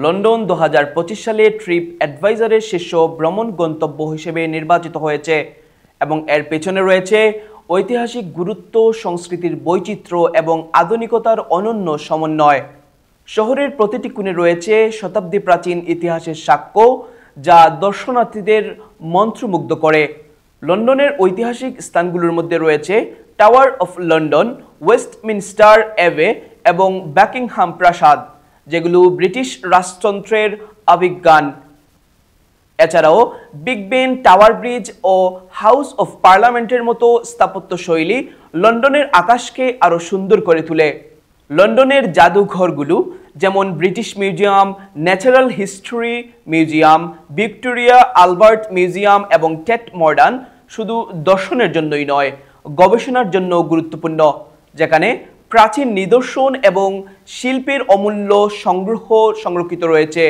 London 2025 সালে trip অ্যাডভাইজারের শীর্ষ ভ্রমণ গন্তব্য হিসেবে নির্বাচিত হয়েছে এবং এর পেছনে রয়েছে ঐতিহাসিক গুরুত্ব, সংস্কৃতির বৈচিত্র্য এবং আধুনিকতার অনন্য সমন্বয়। শহরের প্রতিটি কোণে রয়েছে শতাব্দী প্রাচীন ইতিহাসের সাক্ষ্য, যা দর্শনার্থীদের মন্ত্রমুগ্ধ করে। লন্ডনের ঐতিহাসিক স্থানগুলোর মধ্যে রয়েছে Tower of London, Westminster Abbey এবং বাকিংহাম প্রাসাদ, যেগুলো ব্রিটিশ রাজতন্ত্রের আবির্ভান। এছাড়াও বিগ বেন, টাওয়ার ব্রিজ ও হাউস অফ পার্লামেন্টের মতো স্থাপত্যশৈলী লন্ডনের আকাশকে আরও সুন্দর করে তোলে। লন্ডনের জাদুঘরগুলো যেমন British museum, natural history museum, Victoria Albert museum এবং টেট মডার্ন শুধু দর্শনের জন্যই নয়, গবেষণার জন্য গুরুত্বপূর্ণ, যেখানে প্রাচীন নিদর্শন এবং শিল্পের অমূল্য সংগ্রহ সংরক্ষিত রয়েছে।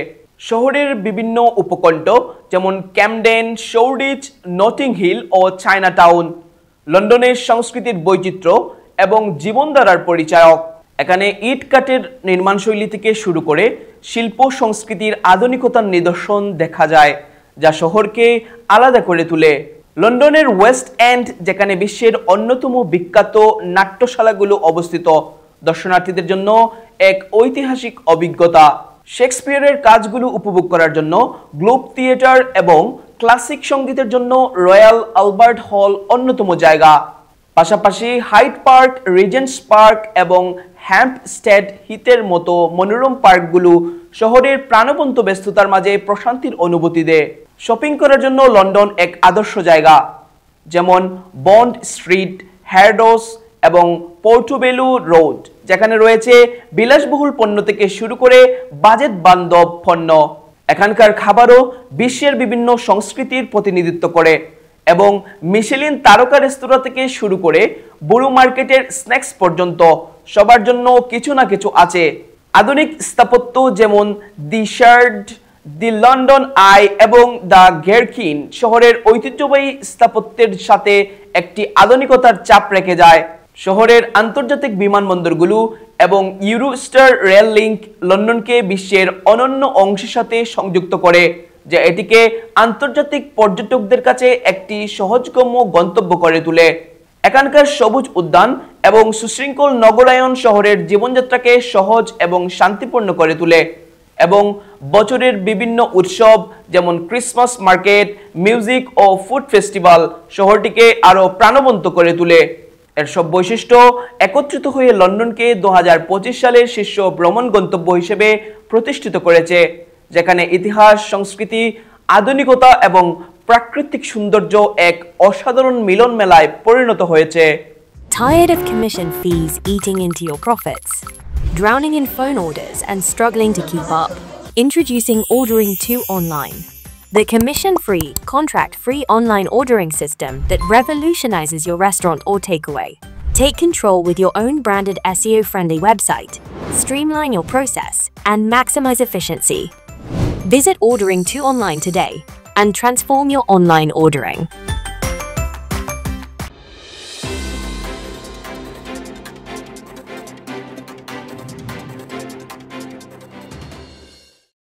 শহরের বিভিন্ন উপকণ্ঠ যেমন ক্যামডেন, শোরডিচ, নটিং হিল ও চায়না টাউন লন্ডনের সংস্কৃতির বৈচিত্র্য এবং জীবনধারার পরিচায়ক। এখানে ইট কাঠের নির্মাণশৈলী থেকে শুরু করে শিল্প সংস্কৃতির আধুনিকতার নিদর্শন দেখা যায়, যা শহরকে আলাদা করে তোলে। লন্ডনের ওয়েস্ট এন্ড, যেখানে বিশ্বের অন্যতম বিখ্যাত নাট্যশালাগুলো অবস্থিত, দর্শনার্থীদের জন্য এক ঐতিহাসিক অভিজ্ঞতা। শেক্সপিয়ারের কাজগুলো উপভোগ করার জন্য গ্লোব থিয়েটার এবং ক্লাসিক সঙ্গীতের জন্য রয়্যাল আলবার্ট হল অন্যতম জায়গা। পাশাপাশি হাইড পার্ক, রিজেন্টস পার্ক এবং হ্যাম্পস্টেড হিথের মতো মনোরম পার্কগুলো শহরের প্রাণবন্ত ব্যস্ততার মাঝে প্রশান্তির অনুভূতি দেয়। শপিং করার জন্য লন্ডন এক আদর্শ জায়গা, যেমন বন্ড স্ট্রিট, হ্যারডস এবং পোর্টোবেলো রোড, যেখানে রয়েছে বিলাসবহুল পণ্য থেকে শুরু করে বাজেট বান্ধব পণ্য। এখানকার খাবারও বিশ্বের বিভিন্ন সংস্কৃতির প্রতিনিধিত্ব করে এবং মিশেলিন তারকা রেস্তোরাঁ থেকে শুরু করে বুরু মার্কেটের স্ন্যাক্স পর্যন্ত সবার জন্য কিছু না কিছু আছে। আধুনিক স্থাপত্য যেমন দি শার্ড, দি লন্ডন আই এবং দ্য গেরকিন শহরের ঐতিহ্যবাহী স্থাপত্যের সাথে একটি আধুনিকতার চাপ রেখে যায়। শহরের আন্তর্জাতিক বিমানবন্দরগুলো এবং ইউরোস্টার রেল লিঙ্ক লন্ডনকে বিশ্বের অনন্য অংশের সাথে সংযুক্ত করে, যা এটিকে আন্তর্জাতিক পর্যটকদের কাছে একটি সহজগম্য গন্তব্য করে তোলে। এখানকার সবুজ উদ্যান এবং সুশৃঙ্খল নগরায়ন শহরের জীবনযাত্রাকে সহজ এবং শান্তিপূর্ণ করে তোলে এবং বছরের বিভিন্ন উৎসব যেমন ক্রিসমাস মার্কেট, মিউজিক ও ফুড ফেস্টিভ্যাল শহরটিকে আরও প্রাণবন্ত করে তোলে। এর সব বৈশিষ্ট্য একত্রিত হয়ে লন্ডনকে 2025 সালের শীর্ষ ভ্রমণ গন্তব্য হিসেবে প্রতিষ্ঠিত করেছে, যেখানে ইতিহাস, সংস্কৃতি, আধুনিকতা এবং প্রাকৃতিক সৌন্দর্য এক অসাধারণ মিলন মেলায় পরিণত হয়েছে। Tired of commission fees eating into your profits? Drowning in phone orders and struggling to keep up? Introducing Ordering To Online, the commission-free, contract-free online ordering system that revolutionizes your restaurant or takeaway. Take control with your own branded SEO-friendly website, streamline your process, and maximize efficiency. Visit Ordering To Online today and transform your online ordering.